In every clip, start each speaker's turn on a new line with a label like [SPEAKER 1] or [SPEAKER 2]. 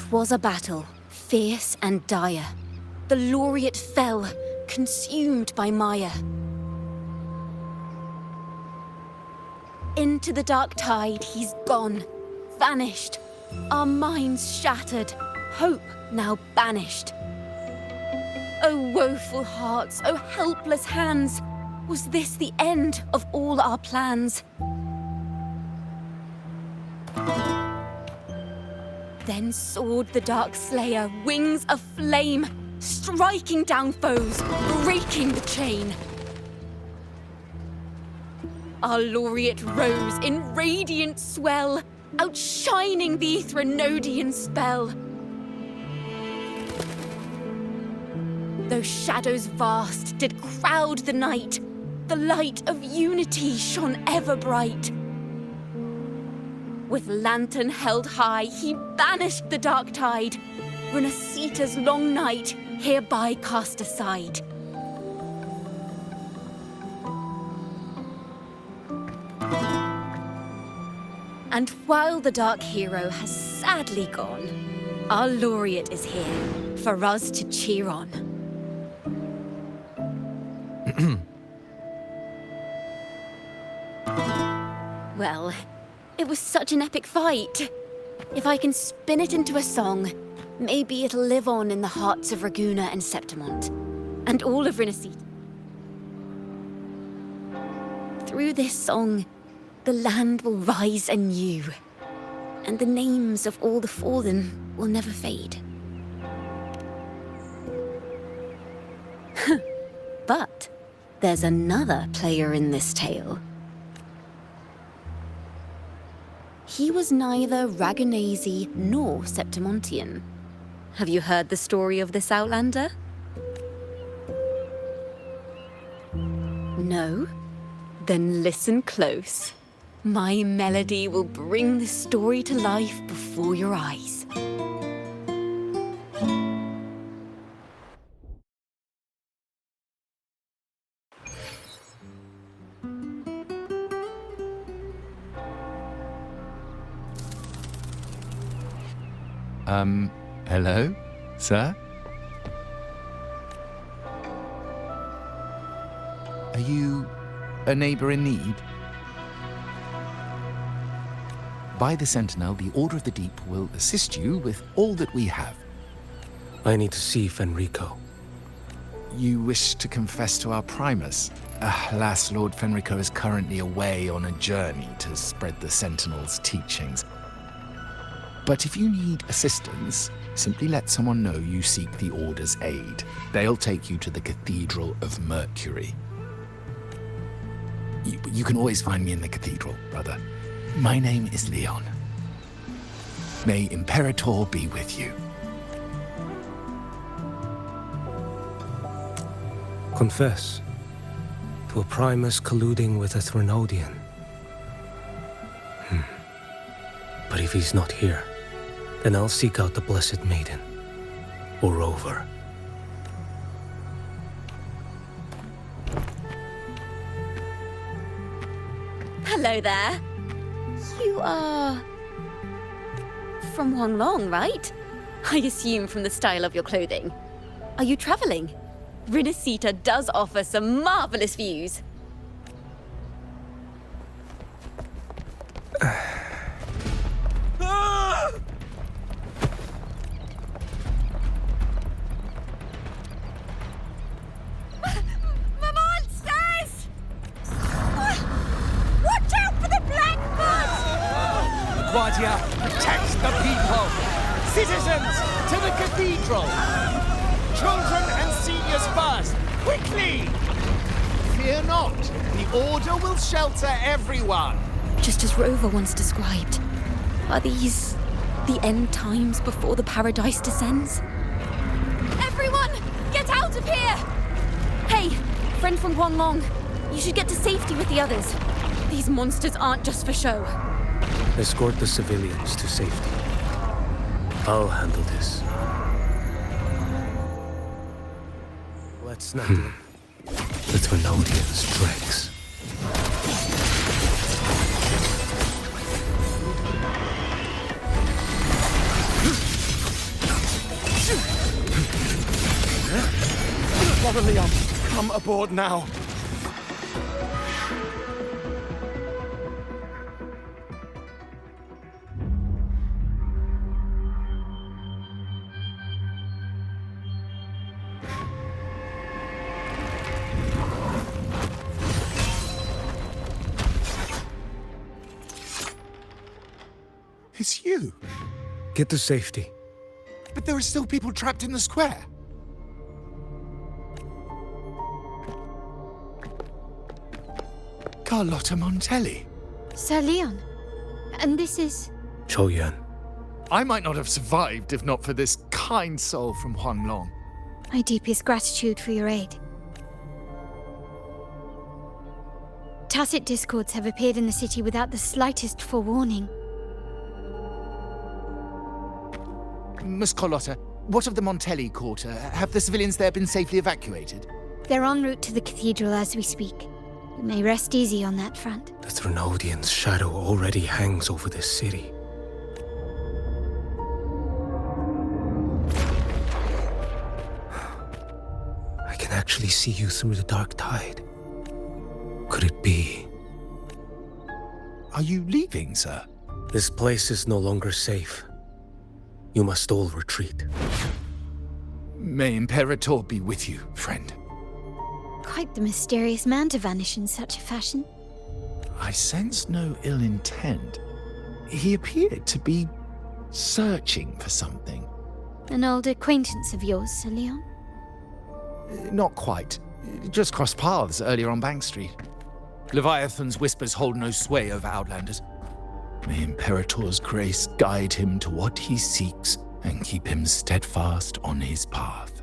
[SPEAKER 1] 'Twas a battle, fierce and dire. The laureate fell, consumed by mire. Into the dark tide he's gone, vanished. Our minds shattered, hope now banished. O woeful hearts, O helpless hands, was this the end of all our plans? Then soared the dark slayer, wings aflame, striking down foes, breaking the chain. Our laureate rose in radiant swell, outshining the Threnodian spell. Though shadows vast did crowd the night, the light of unity shone ever bright. With lantern held high, he banished the dark tide, Renasita's long night hereby cast aside. And while the dark hero has sadly gone, our laureate is here for us to cheer on. Well, it was such an epic fight. If I can spin it into a song, maybe it'll live on in the hearts of Raguna and Septimont, and all of Renasita. Through this song, the land will rise anew, and the names of all the fallen will never fade. But there's another player in this tale. He was neither Raganese nor Septimontian. Have you heard the story of this outlander? No? Then listen close. My melody will bring the story to life before your eyes.
[SPEAKER 2] Hello, sir? Are you a neighbor in need? By the Sentinel, the Order of the Deep will assist you with all that we have.
[SPEAKER 3] I need to see Fenrico.
[SPEAKER 2] You wish to confess to our Primus? Alas, Lord Fenrico is currently away on a journey to spread the Sentinel's teachings. But if you need assistance, simply let someone know you seek the Order's aid. They'll take you to the Cathedral of Mercury. You can always find me in the Cathedral, brother. My name is Leon. May Imperator be with you.
[SPEAKER 3] Confess to a Primus colluding with a Threnodian. But if he's not here, then I'll seek out the Blessed Maiden, or Rover.
[SPEAKER 1] Hello there. You are... from Huanglong, right? I assume from the style of your clothing. Are you traveling? Renasita does offer some marvelous views.
[SPEAKER 4] Guardia protects the people. Citizens, to the cathedral. Children and seniors first. Quickly! Fear not. The Order will shelter everyone.
[SPEAKER 1] Just as Rover once described. Are these the end times before the paradise descends? Everyone, get out of here! Hey, friend from Huanglong. You should get to safety with the others. These monsters aren't just for show.
[SPEAKER 3] Escort the civilians to safety. I'll handle this. Let's not let the Threnodians' dregs.
[SPEAKER 4] Brother Leon, come aboard now.
[SPEAKER 2] It's you.
[SPEAKER 3] Get to safety.
[SPEAKER 2] But there are still people trapped in the square. Carlotta Montelli.
[SPEAKER 1] Sir Leon. And this is...
[SPEAKER 3] Zhuoyuan.
[SPEAKER 2] I might not have survived if not for this kind soul from Huanglong.
[SPEAKER 1] My deepest gratitude for your aid. Tacit discords have appeared in the city without the slightest forewarning.
[SPEAKER 2] Miss Carlotta, what of the Montelli quarter? Have the civilians there been safely evacuated?
[SPEAKER 1] They're en route to the cathedral as we speak. You may rest easy on that front.
[SPEAKER 3] The Threnodian's shadow already hangs over this city. I can actually see you through the dark tide. Could it be?
[SPEAKER 2] Are you leaving, sir?
[SPEAKER 3] This place is no longer safe. You must all retreat.
[SPEAKER 2] May Imperator be with you, friend.
[SPEAKER 1] Quite the mysterious man to vanish in such a fashion.
[SPEAKER 2] I sense no ill intent. He appeared to be searching for something.
[SPEAKER 1] An old acquaintance of yours, Sir Leon?
[SPEAKER 2] Not quite. Just crossed paths earlier on Bank Street. Leviathan's whispers hold no sway over Outlanders. May Imperator's grace guide him to what he seeks and keep him steadfast on his path.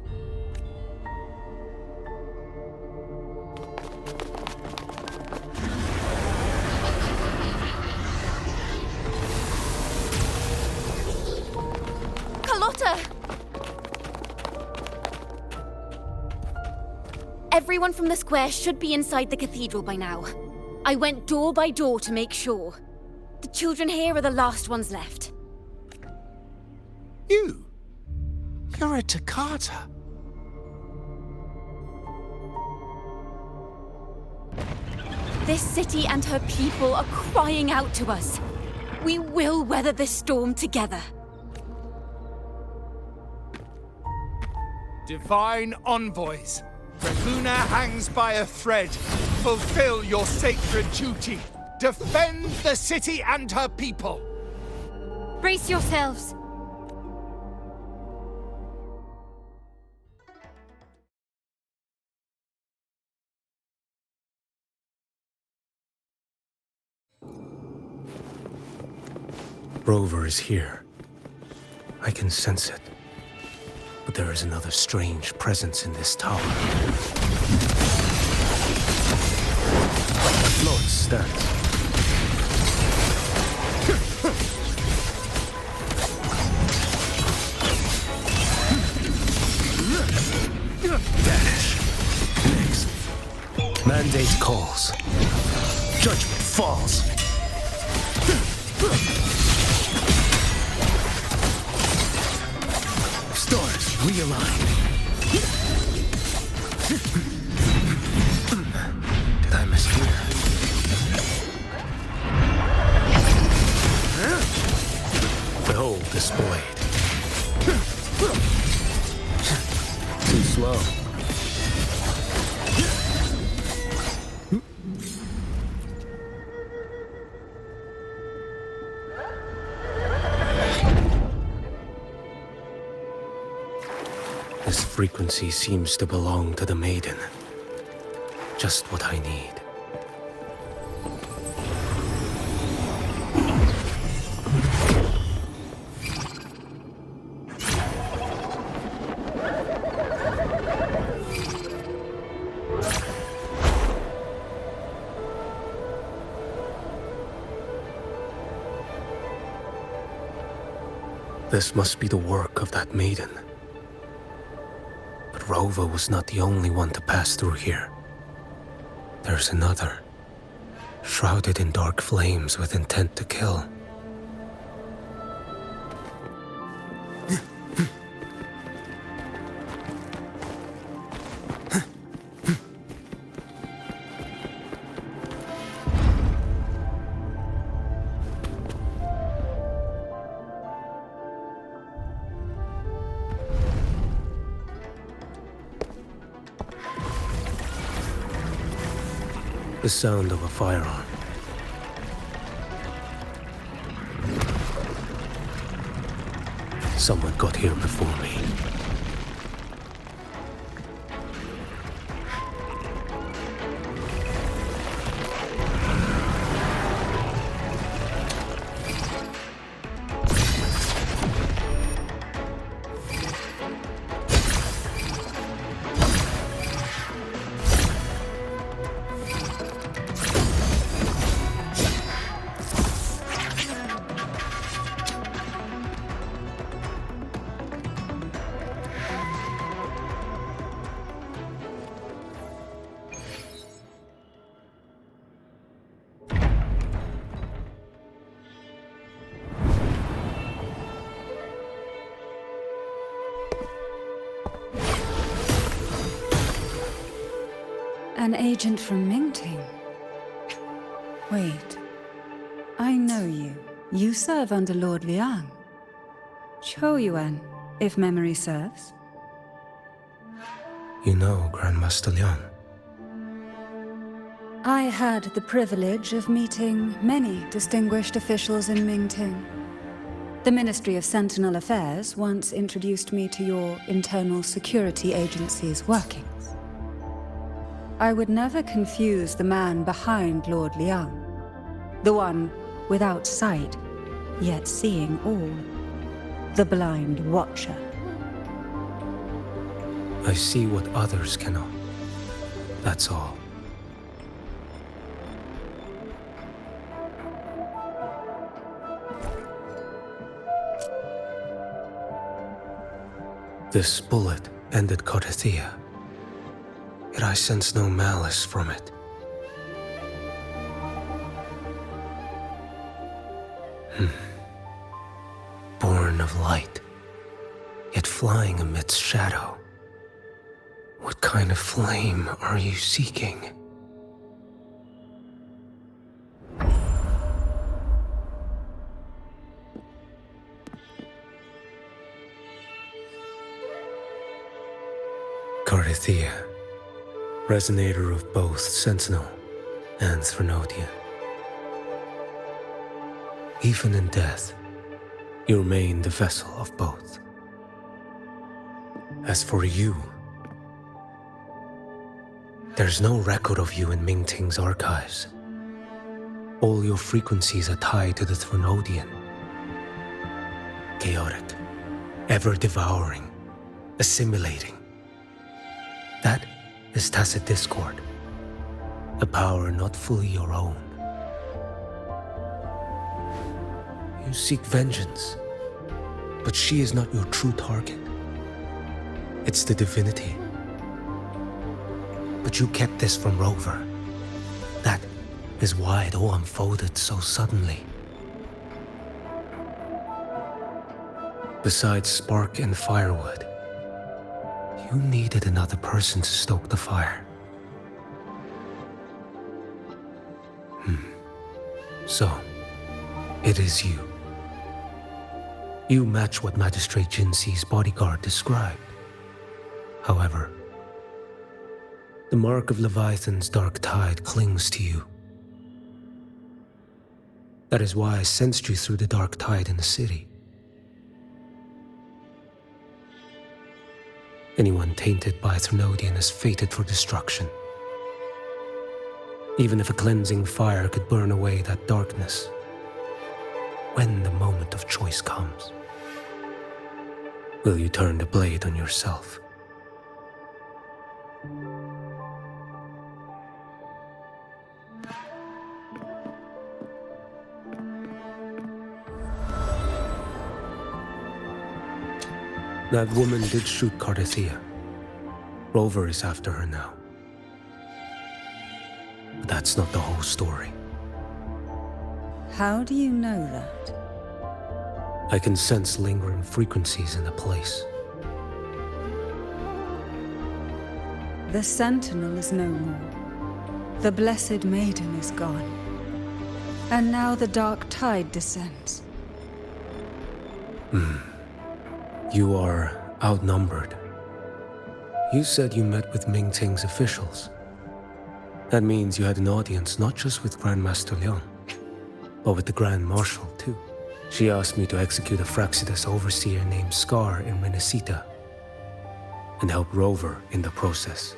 [SPEAKER 1] Carlotta! Everyone from the square should be inside the cathedral by now. I went door by door to make sure. The children here are the last ones left.
[SPEAKER 2] You? You're a Toccata.
[SPEAKER 1] This city and her people are crying out to us. We will weather this storm together.
[SPEAKER 4] Divine envoys, Reguna hangs by a thread. Fulfill your sacred duty. Defend the city and her people.
[SPEAKER 1] Brace yourselves.
[SPEAKER 3] Rover is here. I can sense it. But there is another strange presence in this tower. Lord stands. Vanish. Next. Mandate calls. Judgment falls. Stars realign. Did I mishear? Behold displayed. Too slow. This frequency seems to belong to the maiden. Just what I need. This must be the work of that maiden. But Rova was not the only one to pass through here. There's another, shrouded in dark flames with intent to kill. The sound of a firearm. Someone got here before me.
[SPEAKER 5] An agent from Mingting? Wait. I know you. You serve under Lord Liang. Zhuoyuan, if memory serves.
[SPEAKER 3] You know Grandmaster Liang.
[SPEAKER 5] I had the privilege of meeting many distinguished officials in Mingting. The Ministry of Sentinel Affairs once introduced me to your internal security agency's workings. I would never confuse the man behind Lord Liang. The one without sight, yet seeing all. The blind watcher.
[SPEAKER 3] I see what others cannot. That's all. This bullet ended Carthia, yet I sense no malice from it. Born of light, yet flying amidst shadow. What kind of flame are you seeking? Carthia, resonator of both Sentinel and Threnodian. Even in death, you remain the vessel of both. As for you, there's no record of you in Mingting's archives. All your frequencies are tied to the Threnodian. Chaotic, ever-devouring, assimilating. That is tacit discord, a power not fully your own. You seek vengeance, but she is not your true target. It's the divinity. But you kept this from Rover. That is why it all unfolded so suddenly. Besides spark and firewood, you needed another person to stoke the fire. So, it is you. You match what Magistrate Jinxi's bodyguard described. However, the mark of Leviathan's dark tide clings to you. That is why I sensed you through the dark tide in the city. Anyone tainted by Threnodian is fated for destruction. Even if a cleansing fire could burn away that darkness, when the moment of choice comes, will you turn the blade on yourself? That woman did shoot Carthia. Rover is after her now. But that's not the whole story.
[SPEAKER 5] How do you know that?
[SPEAKER 3] I can sense lingering frequencies in the place.
[SPEAKER 5] The Sentinel is no more. The Blessed Maiden is gone. And now the dark tide descends.
[SPEAKER 3] You are outnumbered. You said you met with Mingting's officials. That means you had an audience not just with Grandmaster Leon, but with the Grand Marshal too. She asked me to execute a Fraxidus overseer named Scar in Renacita and help Rover in the process.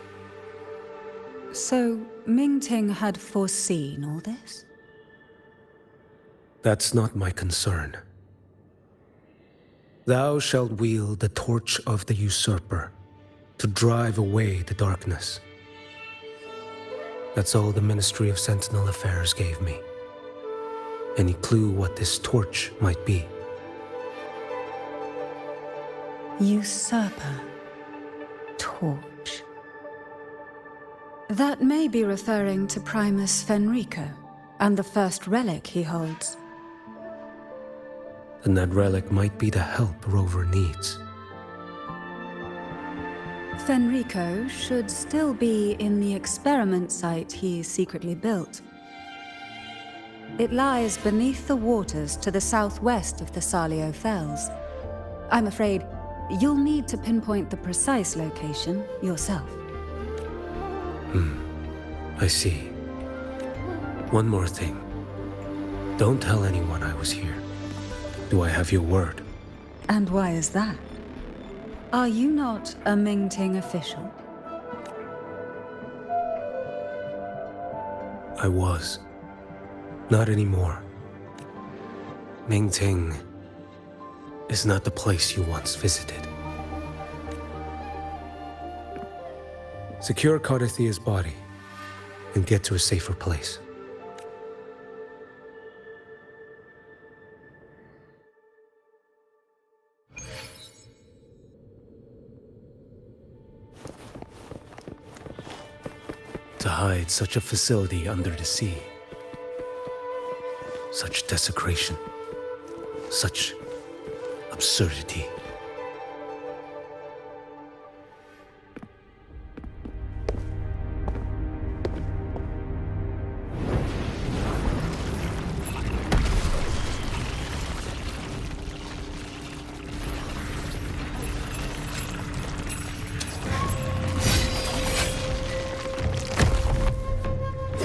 [SPEAKER 5] So, Mingting had foreseen all this?
[SPEAKER 3] That's not my concern. Thou shalt wield the torch of the usurper to drive away the darkness. That's all the Ministry of Sentinel Affairs gave me. Any clue what this torch might be?
[SPEAKER 5] Usurper. Torch. That may be referring to Primus Fenrico and the first relic he holds.
[SPEAKER 3] Then that relic might be the help Rover needs.
[SPEAKER 5] Fenrico should still be in the experiment site he secretly built. It lies beneath the waters to the southwest of the Salio Fells. I'm afraid you'll need to pinpoint the precise location yourself.
[SPEAKER 3] I see. One more thing. Don't tell anyone I was here. Do I have your word?
[SPEAKER 5] And why is that? Are you not a Mingting official?
[SPEAKER 3] I was. Not anymore. Mingting is not the place you once visited. Secure Cardathia's body and get to a safer place. To hide such a facility under the sea. Such desecration. Such absurdity.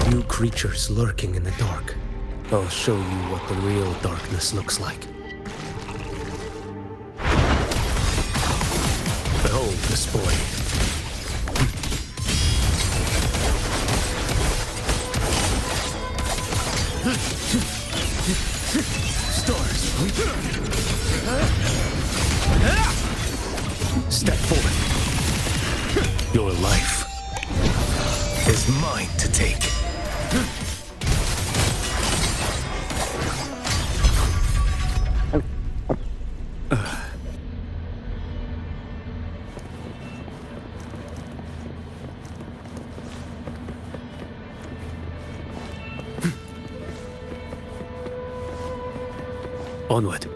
[SPEAKER 3] New creatures lurking in the dark. I'll show you what the real darkness looks like. Behold this boy. Stars. Step forth. Your life is mine to take. Onward.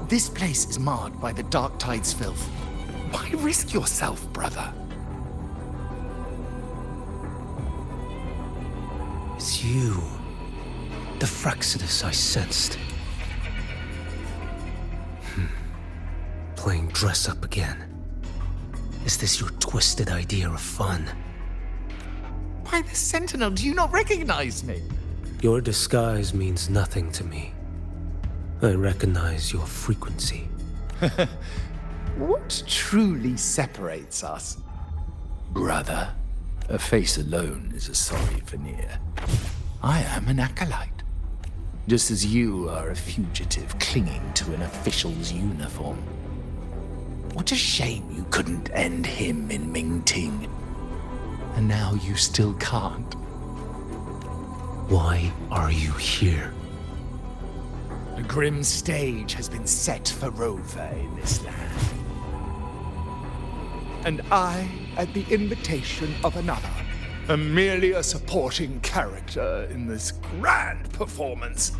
[SPEAKER 2] This place is marred by the Dark Tide's filth. Why risk yourself, brother?
[SPEAKER 3] It's you. The Fraxidus I sensed. Playing dress up again. Is this your twisted idea of fun?
[SPEAKER 2] Why the Sentinel? Do you not recognize me?
[SPEAKER 3] Your disguise means nothing to me. I recognize your frequency.
[SPEAKER 2] What truly separates us? Brother, a face alone is a sorry veneer. I am an acolyte. Just as you are a fugitive clinging to an official's uniform. What a shame you couldn't end him in Mingting. And now you still can't.
[SPEAKER 3] Why are you here?
[SPEAKER 2] A grim stage has been set for Rover in this land. and I at the invitation of another. Am merely a supporting character in this grand performance.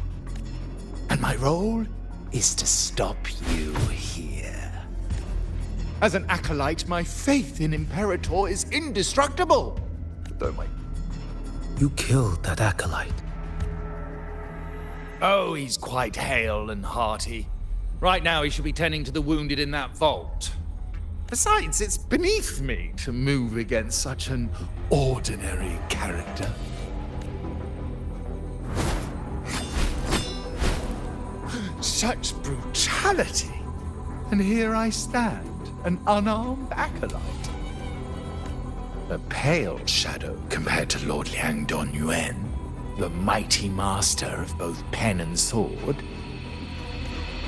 [SPEAKER 2] And my role is to stop you here. As an acolyte, my faith in Imperator is indestructible. Though my...
[SPEAKER 3] You killed that acolyte.
[SPEAKER 2] Oh, he's quite hale and hearty. Right now he should be tending to the wounded in that vault. Besides, it's beneath me to move against such an ordinary character. Such brutality! And here I stand, an unarmed acolyte. A pale shadow compared to Lord Liang Donyuan, the mighty master of both pen and sword.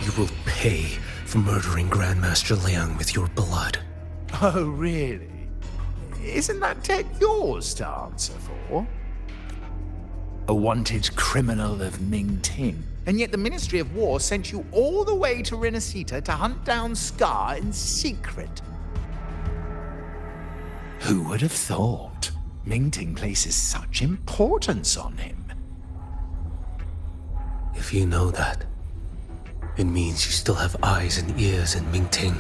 [SPEAKER 3] You will pay for murdering Grandmaster Liang with your blood.
[SPEAKER 2] Oh, really? Isn't that tech yours to answer for? A wanted criminal of Mingting, and yet the Ministry of War sent you all the way to Renacita to hunt down Scar in secret. Who would have thought? Mingting places such importance on him.
[SPEAKER 3] If you know that, it means you still have eyes and ears in Mingting.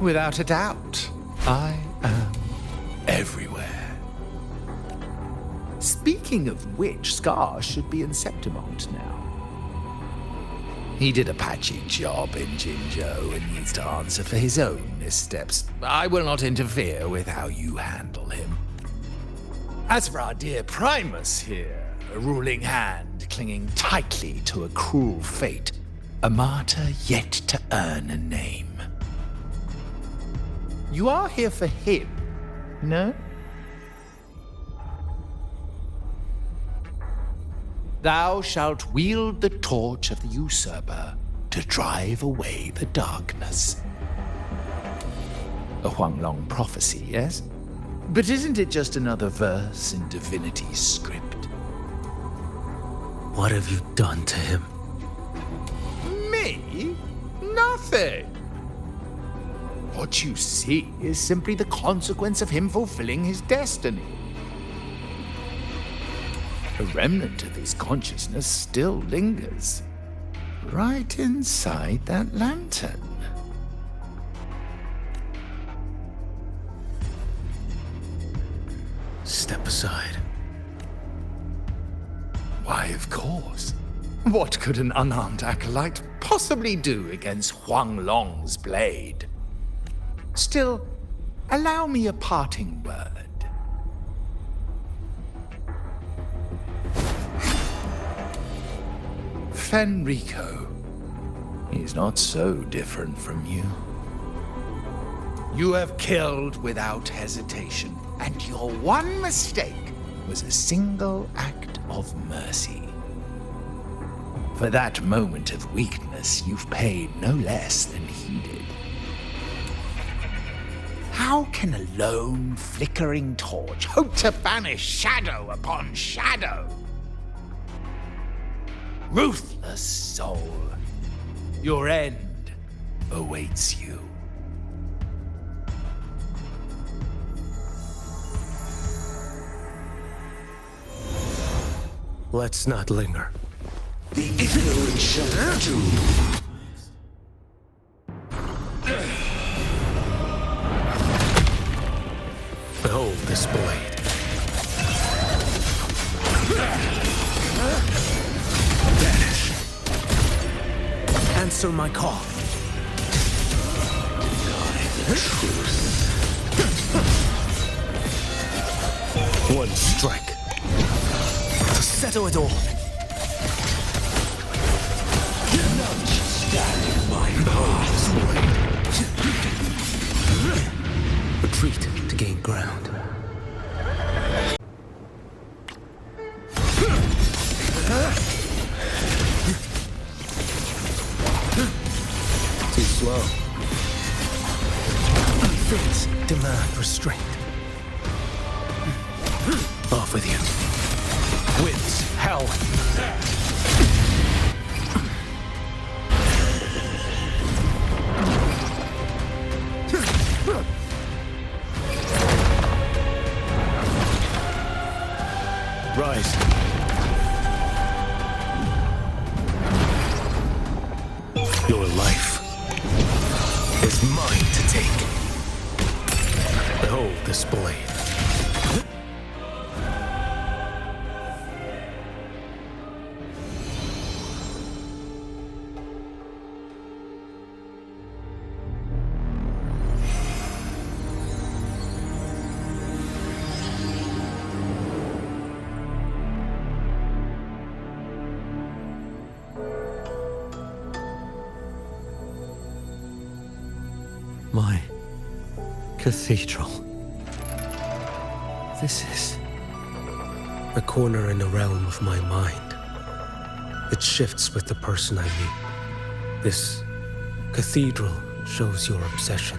[SPEAKER 2] Without a doubt, I am everywhere. Speaking of which, Scar should be in Septimont now. He did a patchy job in Jinzhou and needs to answer for his own missteps. I will not interfere with how you handle him. As for our dear Primus here, a ruling hand clinging tightly to a cruel fate, a martyr yet to earn a name. You are here for him, no? Thou shalt wield the torch of the usurper to drive away the darkness. A Huanglong prophecy, yes? But isn't it just another verse in Divinity's script?
[SPEAKER 3] What have you done to him?
[SPEAKER 2] Me? Nothing. What you see is simply the consequence of him fulfilling his destiny. A remnant of his consciousness still lingers, right inside that lantern.
[SPEAKER 3] Step aside.
[SPEAKER 2] Why, of course. What could an unarmed acolyte possibly do against Huanglong's blade? Still, allow me a parting word. Fenrico, he's not so different from you. You have killed without hesitation, and your one mistake was a single act of mercy. For that moment of weakness, you've paid no less than he did. How can a lone, flickering torch hope to banish shadow upon shadow? Ruthless soul, your end awaits you.
[SPEAKER 3] Let's not linger.
[SPEAKER 6] The ignorant shall do.
[SPEAKER 3] Behold this blade. Vanish. Answer my call.
[SPEAKER 6] The truth.
[SPEAKER 3] One strike. To settle it all.
[SPEAKER 6] None shall stand in my path.
[SPEAKER 3] Retreat to gain ground. Too slow. Fates demand restraint. Off with you. Winds, hell.
[SPEAKER 6] is mine to take.
[SPEAKER 3] Behold this blade.
[SPEAKER 6] My cathedral. This is...
[SPEAKER 3] A corner in the realm of my mind. It shifts with the person I meet. This cathedral shows your obsession.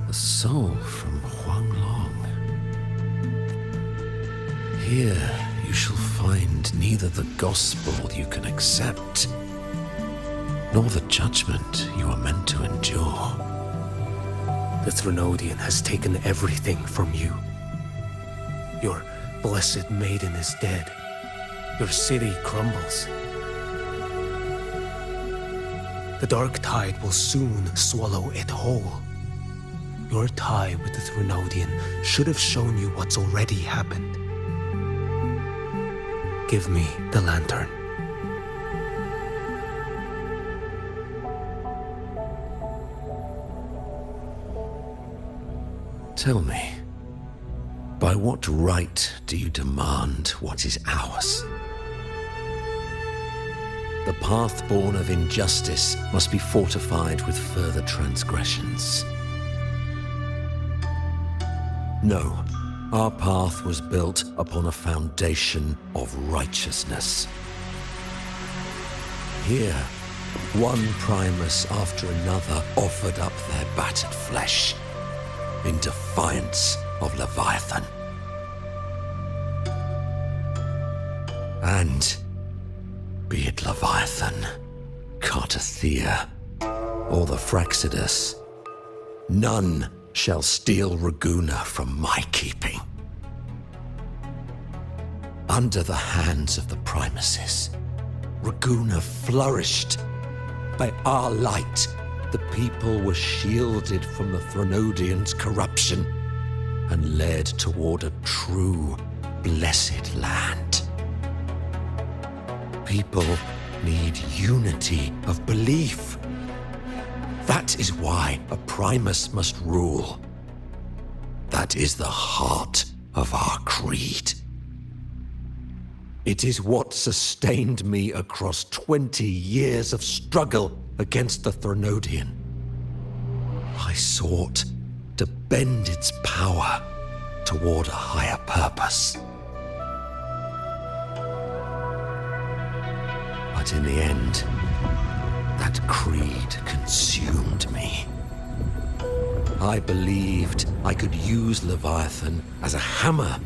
[SPEAKER 6] a soul from Huanglong. Here you shall find neither the gospel you can accept, nor the judgment you are meant to endure.
[SPEAKER 3] The Threnodian has taken everything from you. Your blessed maiden is dead. Your city crumbles. The dark tide will soon swallow it whole. Your tie with the Threnodian should have shown you what's already happened. Give me the lantern.
[SPEAKER 6] Tell me, by what right do you demand what is ours? The path born of injustice must be fortified with further transgressions. No, our path was built upon a foundation of righteousness. Here, one Primus after another offered up their battered flesh in defiance of Leviathan. And be it Leviathan, Cartathea, or the Fraxidus, none shall steal Raguna from my keeping. Under the hands of the Primuses, Raguna flourished. By our light, the people were shielded from the Threnodians' corruption and led toward a true, blessed land. People need unity of belief. That is why a Primus must rule. That is the heart of our creed. It is what sustained me across 20 years of struggle against the Threnodian. I sought to bend its power toward a higher purpose. But in the end, that creed consumed me. I believed I could use Leviathan as a hammer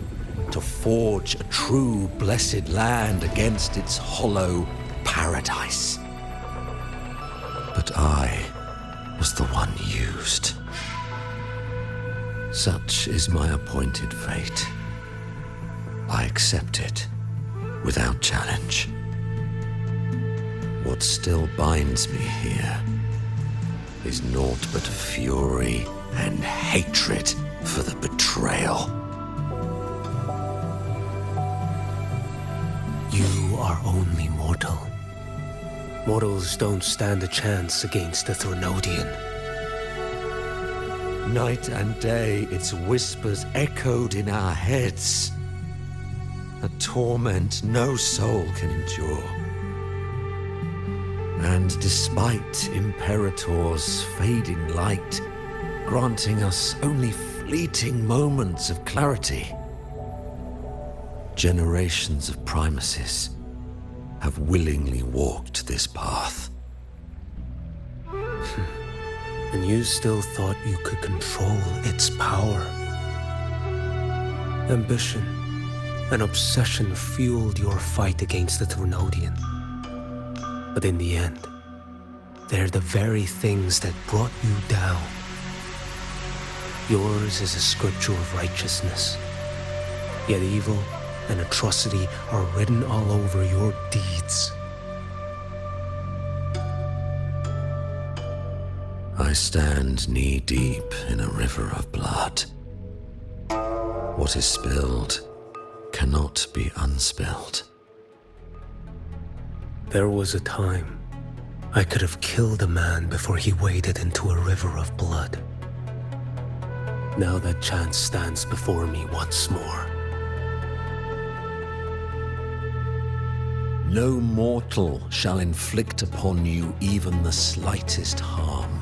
[SPEAKER 6] to forge a true blessed land against its hollow paradise. But I was the one used. Such is my appointed fate. I accept it without challenge. What still binds me here is naught but fury and hatred for the betrayal.
[SPEAKER 3] You are only mortal. Mortals don't stand a chance against the Threnodian.
[SPEAKER 6] Night and day, its whispers echoed in our heads. A torment no soul can endure. And despite Imperator's fading light, granting us only fleeting moments of clarity, generations of Primuses have willingly walked this path.
[SPEAKER 3] And you still thought you could control its power. Ambition and obsession fueled your fight against the Threnodian. But in the end, they're the very things that brought you down. Yours is a scripture of righteousness, yet evil and atrocity are written all over your deeds.
[SPEAKER 6] I stand knee-deep in a river of blood. What is spilled cannot be unspilled.
[SPEAKER 3] There was a time I could have killed a man before he waded into a river of blood. Now that chance stands before me once more.
[SPEAKER 6] No mortal shall inflict upon you even the slightest harm.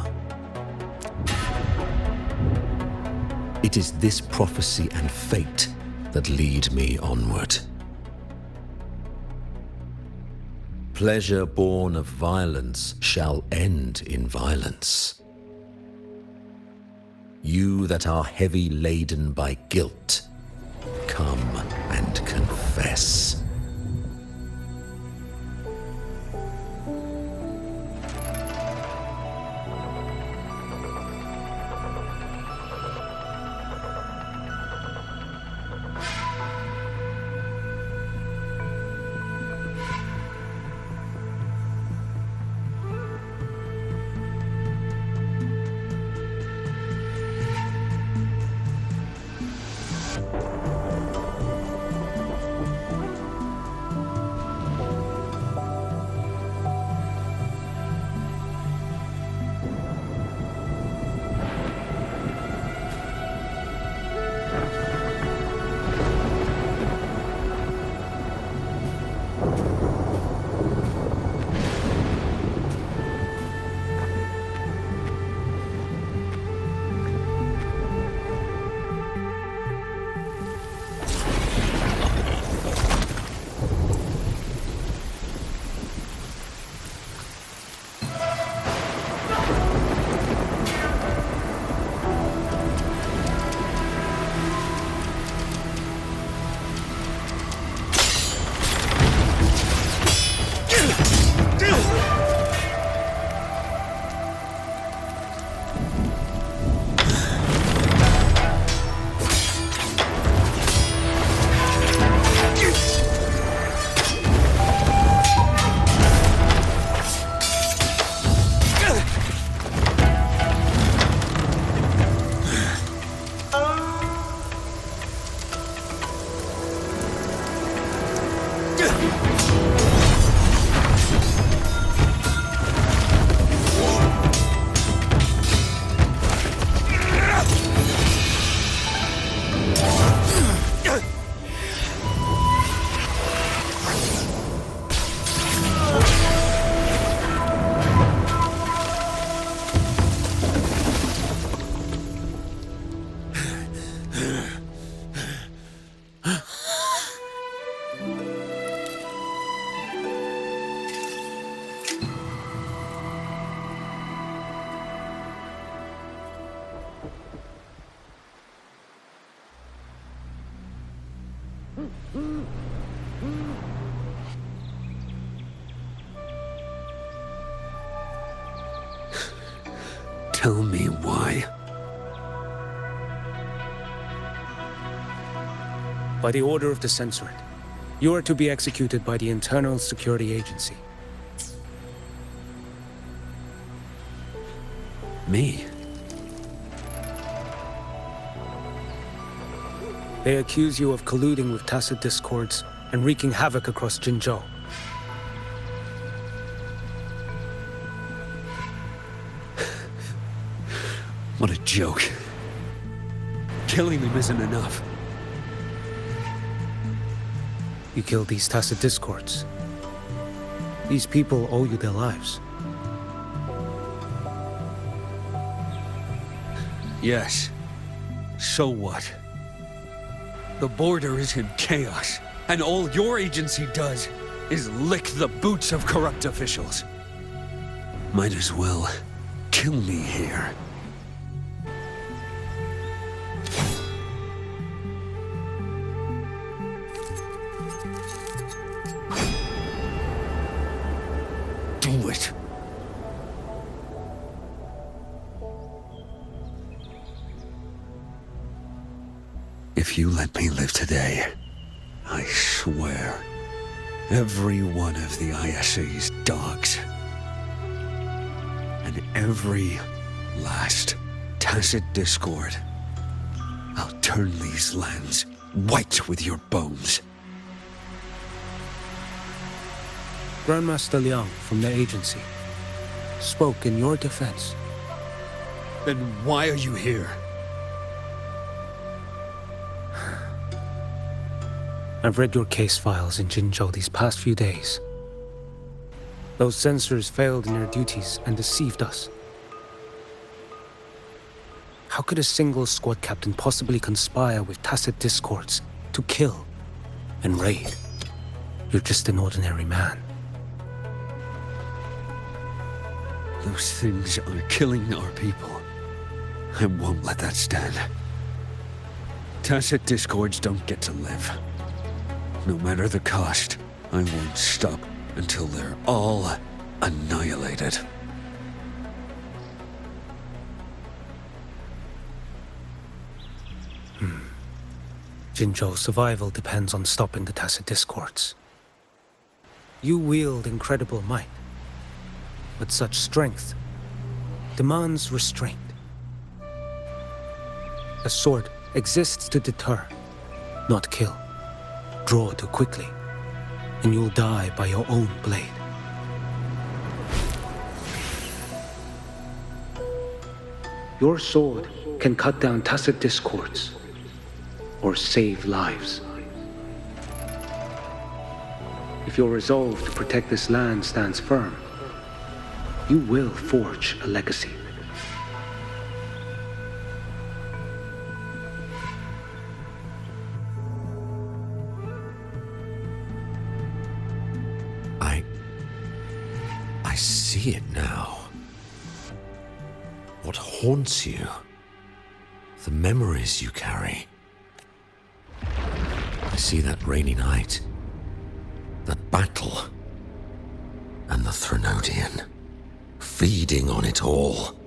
[SPEAKER 6] It is this prophecy and fate that lead me onward. Pleasure born of violence shall end in violence. You that are heavy laden by guilt, come and confess. Tell me why.
[SPEAKER 3] By the order of the Censorate, you are to be executed by the Internal Security Agency.
[SPEAKER 6] Me?
[SPEAKER 3] They accuse you of colluding with tacit discords and wreaking havoc across Jinzhou.
[SPEAKER 6] What a joke. Killing them isn't enough.
[SPEAKER 3] You killed these tacit discords. These people owe you their lives.
[SPEAKER 7] Yes. So what? The border is in chaos, and all your agency does is lick the boots of corrupt officials.
[SPEAKER 6] Might as well kill me here. Do it. If you let me live today, I swear, every one of the ISA's dogs, and every
[SPEAKER 7] last. Tacit discord. I'll turn these lands white with your bones.
[SPEAKER 3] Grandmaster Liang from the agency spoke in your defense.
[SPEAKER 7] Then why are you here?
[SPEAKER 3] I've read your case files in Jinzhou these past few days. Those censors failed in their duties and deceived us. How could a single squad captain possibly conspire with tacit discords to kill and raid? You're just an ordinary man.
[SPEAKER 7] Those things are killing our people. I won't let that stand. Tacit discords don't get to live. No matter the cost, I won't stop until they're all annihilated.
[SPEAKER 3] Jinzhou's survival depends on stopping the tacit discords. You wield incredible might, but such strength demands restraint. A sword exists to deter, not kill. Draw too quickly, and you'll die by your own blade. Your sword can cut down tacit discords, or save lives. If your resolve to protect this land stands firm, you will forge a legacy.
[SPEAKER 6] I see it now. What haunts you? The memories you carry. I see that rainy night, that battle, and the Threnodian, feeding on it all.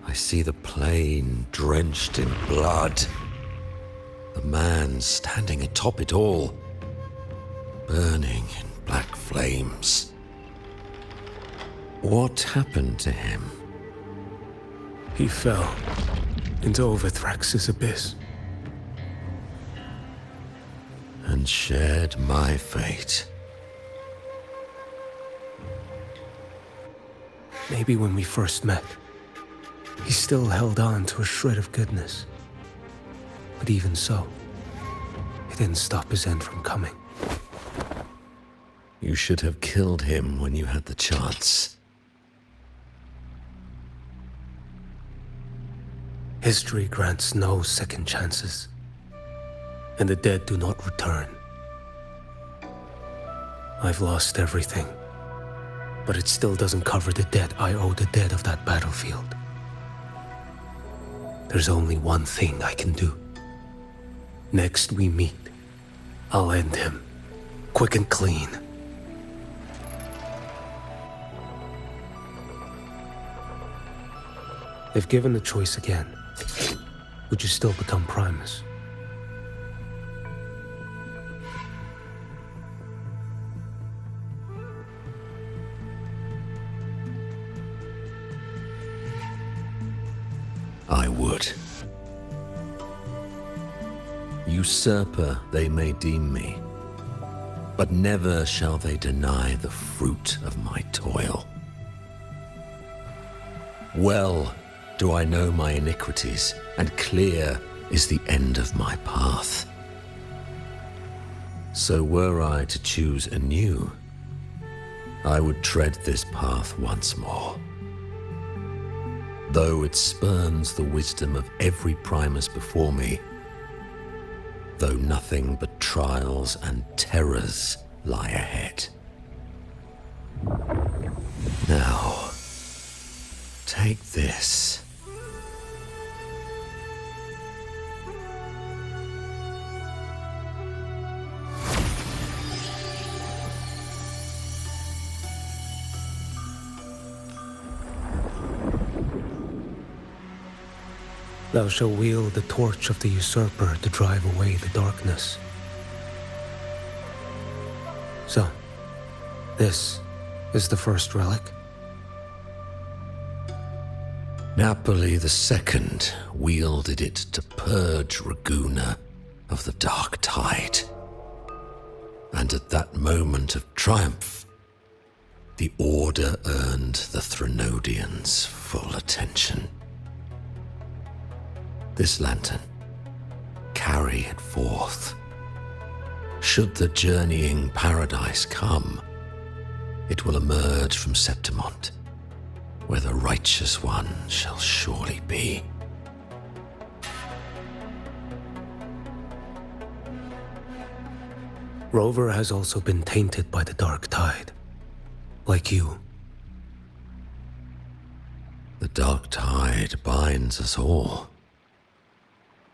[SPEAKER 6] I see the plain drenched in blood, the man standing atop it all, burning in black flames. What happened to him?
[SPEAKER 3] He fell into Overthrax's abyss.
[SPEAKER 6] And shared my fate.
[SPEAKER 3] Maybe when we first met, he still held on to a shred of goodness. But even so, it didn't stop his end from coming.
[SPEAKER 6] You should have killed him when you had the chance.
[SPEAKER 3] History grants no second chances, and the dead do not return. I've lost everything, but it still doesn't cover the debt I owe the dead of that battlefield. There's only one thing I can do. Next we meet, I'll end him, quick and clean. If given the choice again, would you still become Primus?
[SPEAKER 6] I would. Usurper they may deem me, but never shall they deny the fruit of my toil. Well do I know my iniquities, and clear is the end of my path. So were I to choose anew, I would tread this path once more. Though it spurns the wisdom of every Primus before me, though nothing but trials and terrors lie ahead. Now, take this.
[SPEAKER 3] Thou shalt wield the torch of the usurper to drive away the darkness. So, this is the first relic.
[SPEAKER 6] Napoli II wielded it to purge Raguna of the dark tide. And at that moment of triumph, the Order earned the Threnodians full attention. This lantern, carry it forth. Should the journeying paradise come, it will emerge from Septimont, where the righteous one shall surely be.
[SPEAKER 3] Rover has also been tainted by the dark tide, like you.
[SPEAKER 6] The dark tide binds us all.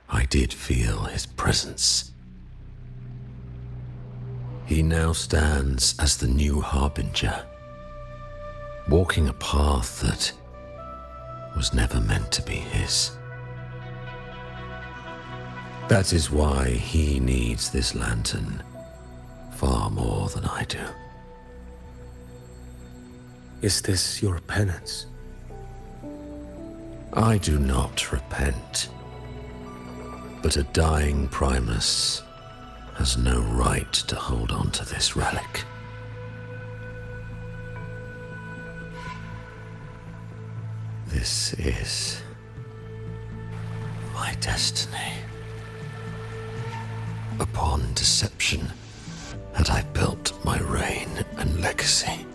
[SPEAKER 6] I did feel his presence. He now stands as the new harbinger, walking a path that was never meant to be his. That is why he needs this lantern far more than I do.
[SPEAKER 3] Is this your penance?
[SPEAKER 6] I do not repent, but a dying Primus has no right to hold on to this relic. This is my destiny. Upon deception had I built my reign and legacy,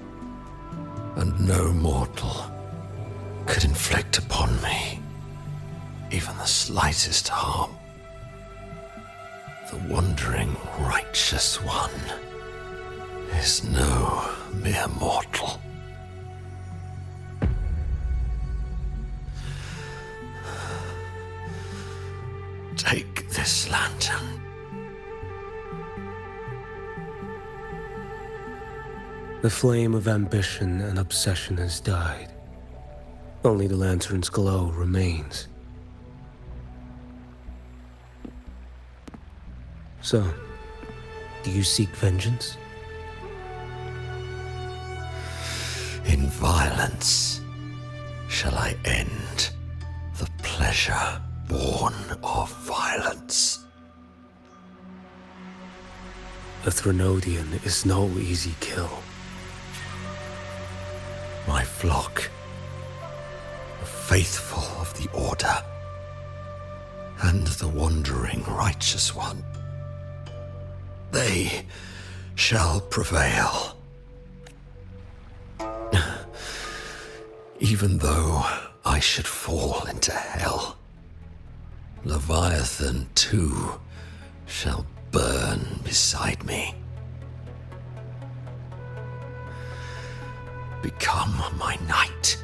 [SPEAKER 6] and no mortal could inflict upon me even the slightest harm. The wandering righteous one is no mere mortal. Take this lantern.
[SPEAKER 3] The flame of ambition and obsession has died. Only the lantern's glow remains. So, do you seek vengeance?
[SPEAKER 6] In violence shall I end the pleasure born of violence.
[SPEAKER 3] A Threnodian is no easy kill.
[SPEAKER 6] My flock, the faithful of the Order, and the wandering righteous one, they shall prevail. Even though I should fall into hell, Leviathan too shall burn beside me. Become my knight.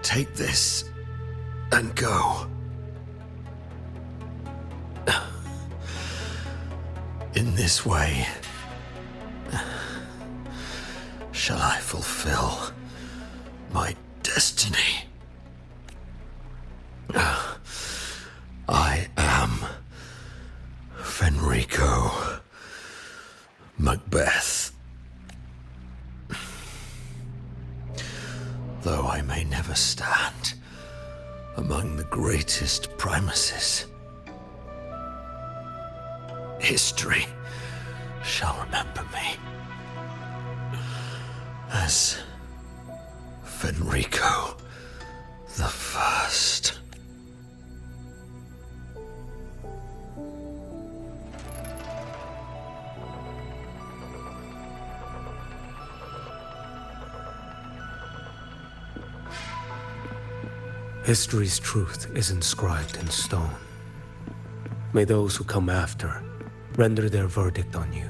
[SPEAKER 6] Take this and go. In this way shall I fulfill my destiny. I am Fenrico Macbeth. Though I may never stand among the greatest Primuses, history shall remember me as Fenrico the First.
[SPEAKER 3] History's truth is inscribed in stone. May those who come after render their verdict on you.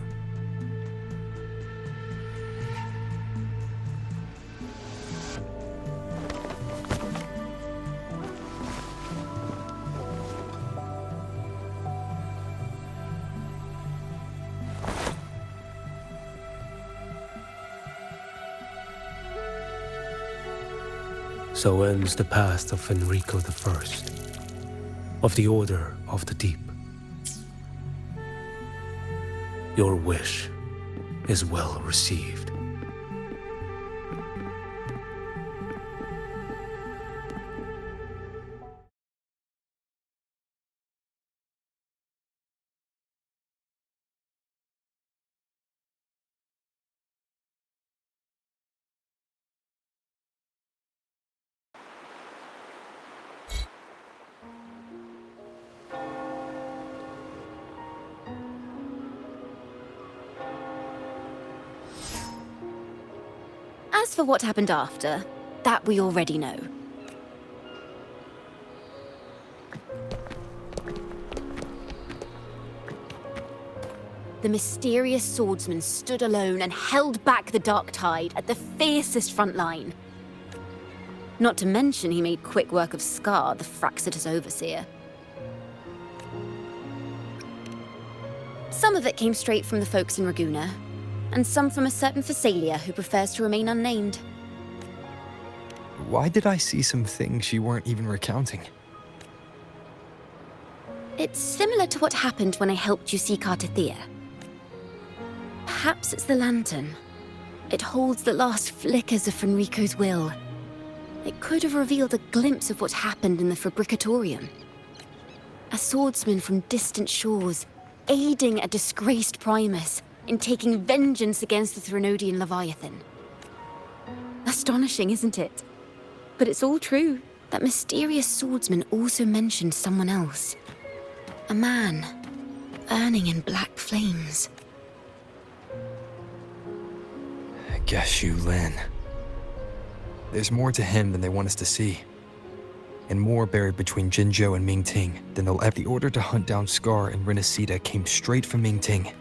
[SPEAKER 3] So ends the path of Fenrico I, of the Order of the Deep. Your wish is well received.
[SPEAKER 1] As for what happened after, that we already know. The mysterious swordsman stood alone and held back the dark tide at the fiercest front line. Not to mention he made quick work of Scar, the Fraxitus overseer. Some of it came straight from the folks in Raguna, and some from a certain Phasalia who prefers to remain unnamed.
[SPEAKER 8] Why did I see some things you weren't even recounting?
[SPEAKER 1] It's similar to what happened when I helped you seek Artathea. Perhaps it's the lantern. It holds the last flickers of Fenrico's will. It could have revealed a glimpse of what happened in the Fabricatorium. A swordsman from distant shores, aiding a disgraced Primus in taking vengeance against the Threnodian Leviathan. Astonishing, isn't it? But it's all true. That mysterious swordsman also mentioned someone else. A man, burning in black flames.
[SPEAKER 8] Guess you, Lin. There's more to him than they want us to see. And more buried between Jinzhou and Mingting than they'll ever. The order to hunt down Scar and Renacida came straight from Mingting.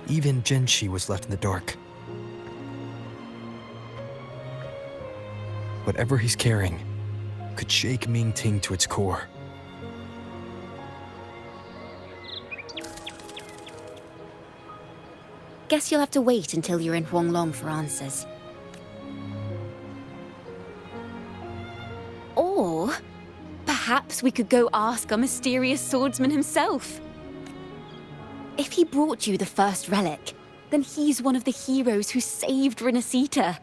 [SPEAKER 8] Even Jinshi was left in the dark. Whatever he's carrying could shake Mingting to its core.
[SPEAKER 1] Guess you'll have to wait until you're in Huanglong for answers. Or perhaps we could go ask our mysterious swordsman himself. If he brought you the first relic, then he's one of the heroes who saved Renacita.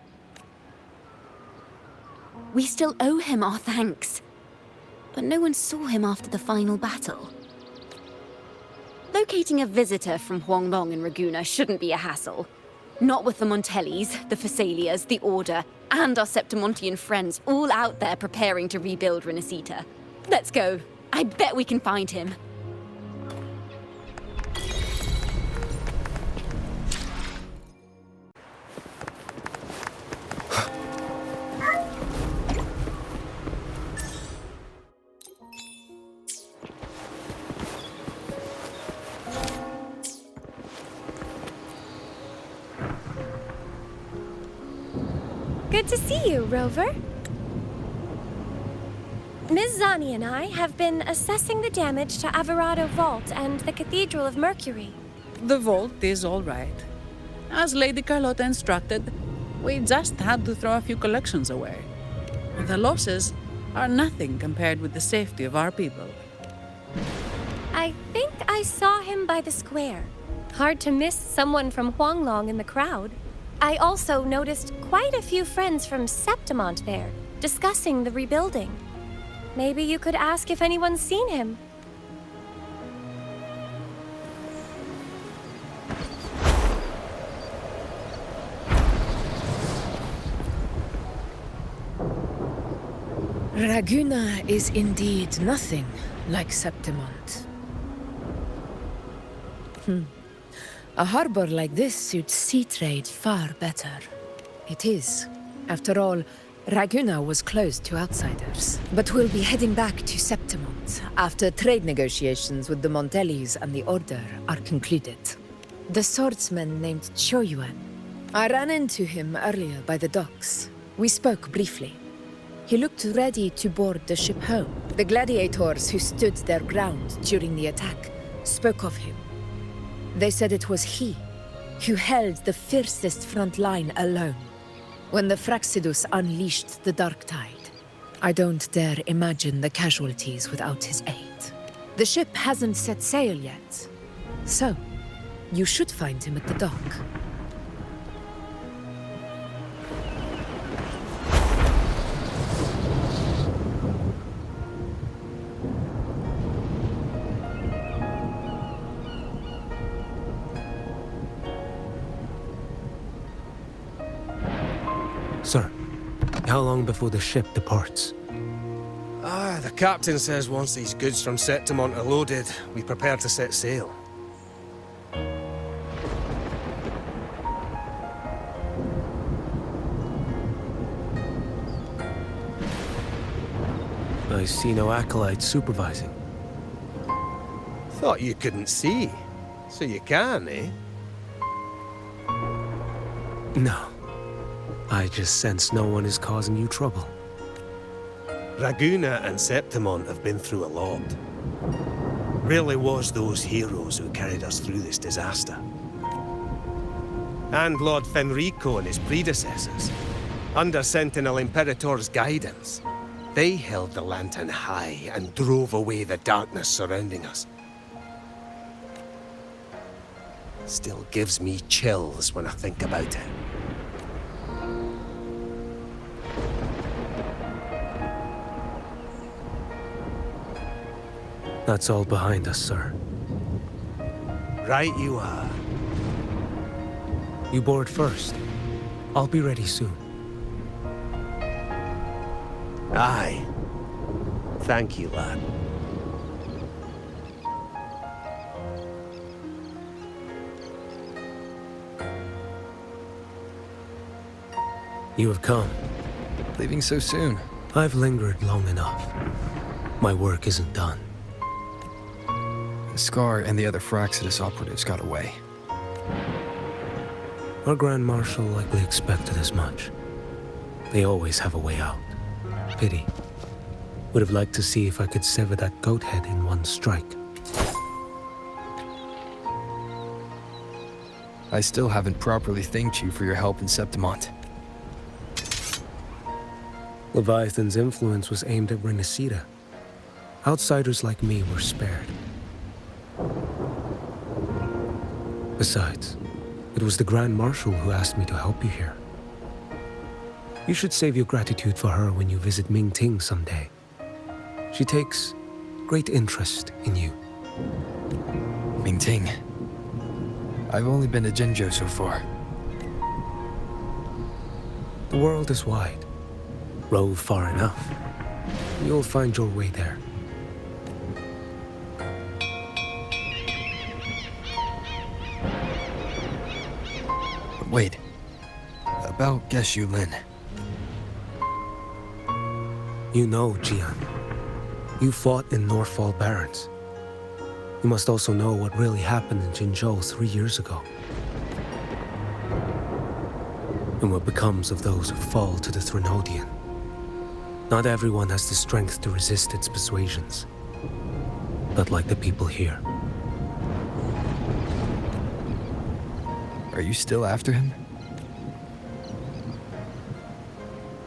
[SPEAKER 1] We still owe him our thanks, but no one saw him after the final battle. Locating a visitor from Huanglong and Raguna shouldn't be a hassle. Not with the Montellis, the Phasalias, the Order, and our Septimontian friends all out there preparing to rebuild Renacita. Let's go. I bet we can find him.
[SPEAKER 9] Good to see you, Rover. Ms. Zani and I have been assessing the damage to Averado Vault and the Cathedral of Mercury.
[SPEAKER 10] The vault is all right. As Lady Carlotta instructed, we just had to throw a few collections away. The losses are nothing compared with the safety of our people.
[SPEAKER 9] I think I saw him by the square. Hard to miss someone from Huanglong in the crowd. I also noticed quite a few friends from Septimont there, discussing the rebuilding. Maybe you could ask if anyone's seen him.
[SPEAKER 11] Raguna is indeed nothing like Septimont. A harbor like this suits sea trade far better. It is. After all, Raguna was closed to outsiders. But we'll be heading back to Septimont after trade negotiations with the Montellis and the Order are concluded. The swordsman named Czü유ань. I ran into him earlier by the docks. We spoke briefly. He looked ready to board the ship home. The gladiators who stood their ground during the attack spoke of him. They said it was he who held the fiercest front line alone when the Fraxidus unleashed the Dark Tide. I don't dare imagine the casualties without his aid. The ship hasn't set sail yet, so you should find him at the dock.
[SPEAKER 3] Sir, how long before the ship departs?
[SPEAKER 12] The captain says once these goods from Septimont are loaded, we prepare to set sail.
[SPEAKER 3] I see no acolytes supervising.
[SPEAKER 12] Thought you couldn't see. So you can, eh?
[SPEAKER 3] No. I just sense no one is causing you trouble.
[SPEAKER 12] Raguna and Septimont have been through a lot. Really was those heroes who carried us through this disaster. And Lord Fenrico and his predecessors, under Sentinel Imperator's guidance, they held the lantern high and drove away the darkness surrounding us. Still gives me chills when I think about it.
[SPEAKER 3] That's all behind us, sir.
[SPEAKER 12] Right you are.
[SPEAKER 3] You board first. I'll be ready soon.
[SPEAKER 12] Aye. Thank you, lad.
[SPEAKER 3] You have come.
[SPEAKER 8] Leaving so soon.
[SPEAKER 3] I've lingered long enough. My work isn't done.
[SPEAKER 8] Scar and the other Fraxidus operatives got away.
[SPEAKER 3] Our Grand Marshal likely expected as much. They always have a way out. Pity. Would have liked to see if I could sever that goat head in one strike.
[SPEAKER 8] I still haven't properly thanked you for your help in Septimont.
[SPEAKER 3] Leviathan's influence was aimed at Renacida. Outsiders like me were spared. Besides, it was the Grand Marshal who asked me to help you here. You should save your gratitude for her when you visit Mingting someday. She takes great interest in you.
[SPEAKER 8] Mingting. I've only been to Jinzhou so far.
[SPEAKER 3] The world is wide. Rove far enough. You'll find your way there.
[SPEAKER 8] Wait. About Geshu Lin.
[SPEAKER 3] You know, Jian. You fought in Northfall Barrens. You must also know what really happened in Jinzhou 3 years ago. And what becomes of those who fall to the Threnodian. Not everyone has the strength to resist its persuasions. Not like the people here.
[SPEAKER 8] Are you still after him?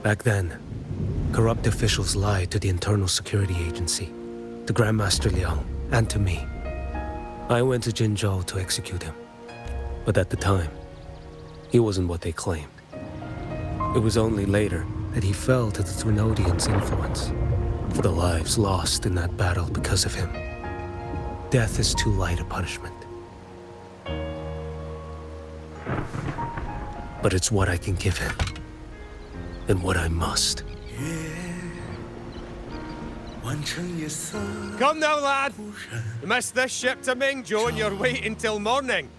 [SPEAKER 3] Back then, corrupt officials lied to the Internal Security Agency, to Grandmaster Liang, and to me. I went to Jinzhou to execute him. But at the time, he wasn't what they claimed. It was only later that he fell to the Threnodians' influence, for the lives lost in that battle because of him. Death is too light a punishment. But it's what I can give him, and what I must.
[SPEAKER 12] Come now, lad! You missed this ship to Mingzhou and you're waiting till morning.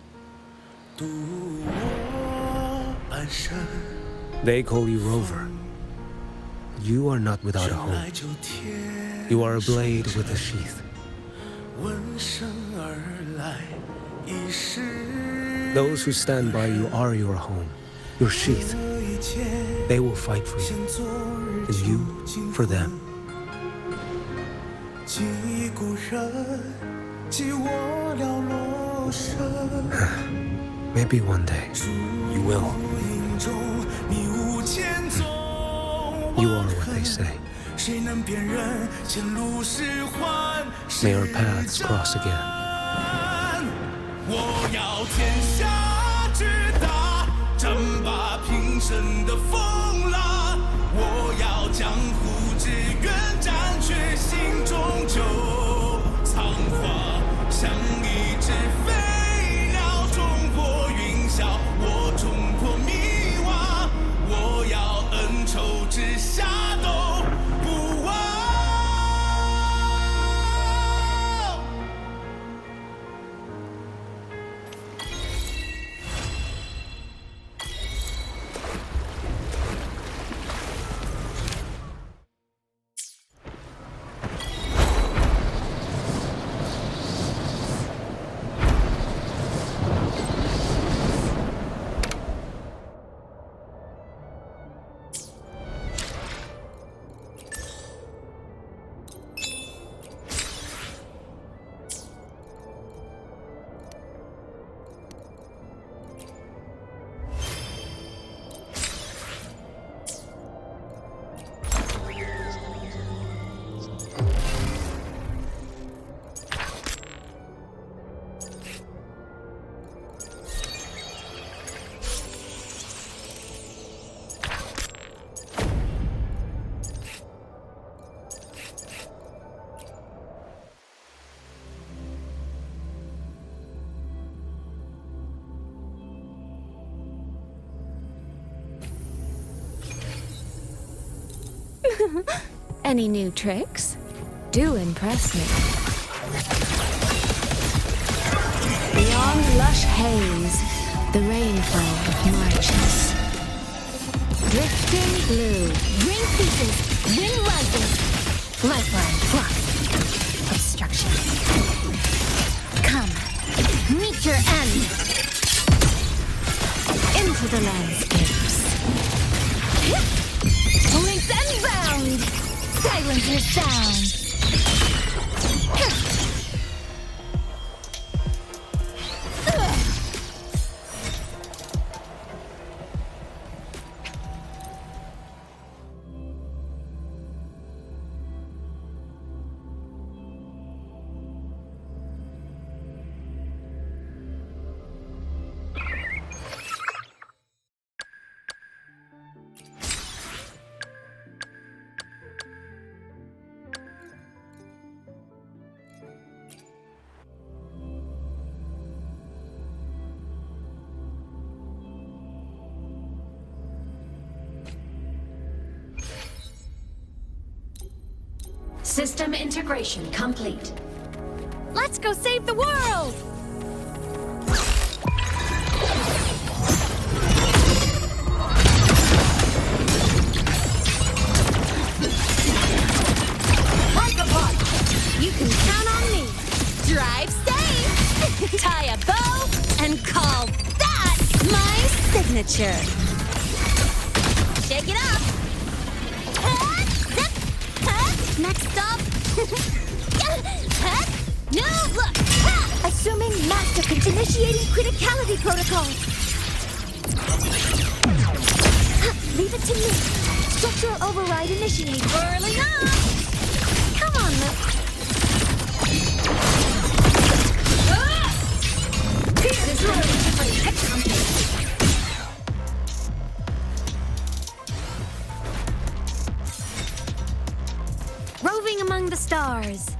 [SPEAKER 3] They call you Rover. You are not without a home. You are a blade with a sheath. Those who stand by you are your home, your sheath. They will fight for you, and you for them. Maybe one day, you will. You are what they say. May our paths cross again.
[SPEAKER 13] 我要天下之大，战罢平生的风浪。我要江湖之远，斩却心中旧苍华。像一只飞鸟冲破云霄，我冲破迷惘。我要恩仇之下都不忘。
[SPEAKER 11] Any new tricks? Do impress me. Beyond lush haze, the rainfall of marches. Drifting blue.
[SPEAKER 9] Ring ceases, wind rises.
[SPEAKER 11] Lifeline fluff. Obstruction.
[SPEAKER 9] Come, meet your end.
[SPEAKER 11] Into the landscapes.
[SPEAKER 9] Length and bound. Silence your sound.
[SPEAKER 11] System integration complete.
[SPEAKER 9] Let's go save the world! Like a pot! You can count on me. Drive safe! Tie a bow and call that my signature. Shake it up! Next stop. No, look! Assuming master initiating criticality protocol. Leave it to me. Structural override initiated. Whirling up! Come on, look. This is rolling to play. Roving among the stars.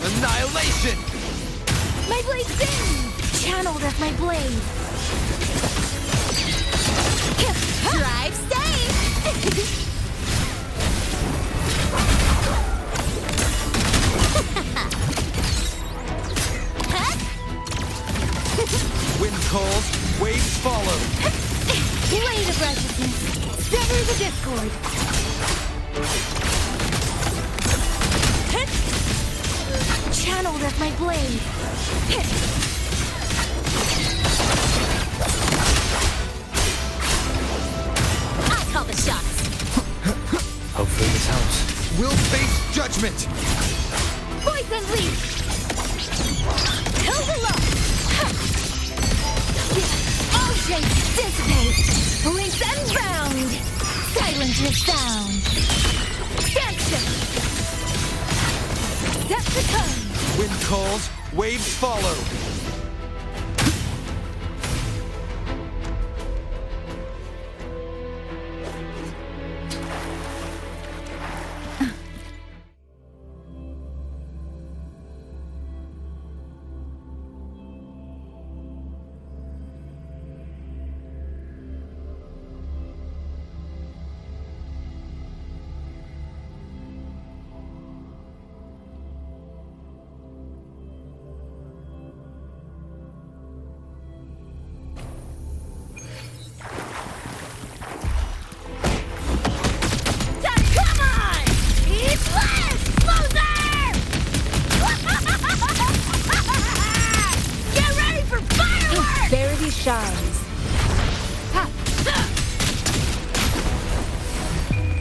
[SPEAKER 4] Annihilation!
[SPEAKER 9] My blade zing! Channeled as my blade. Drive safe!
[SPEAKER 4] Wind calls, waves fall.
[SPEAKER 1] consciousness. Sever the discord. Channeled as my blade. I call the shots.
[SPEAKER 8] Hopefully this helps.
[SPEAKER 2] We'll face judgment!
[SPEAKER 1] Poison leaf. Held aloft. All shapes dissipate. Links unbound. Silent with sound. Dancing. Set the tone.
[SPEAKER 7] Wind calls, waves follow.
[SPEAKER 1] Shines.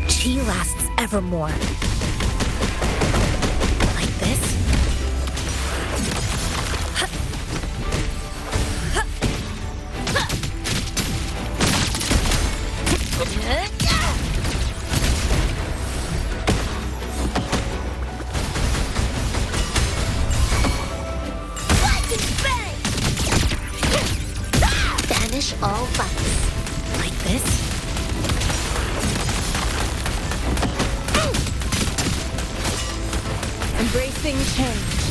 [SPEAKER 1] Chi lasts evermore. Like this. All fights. Like this. Embracing change.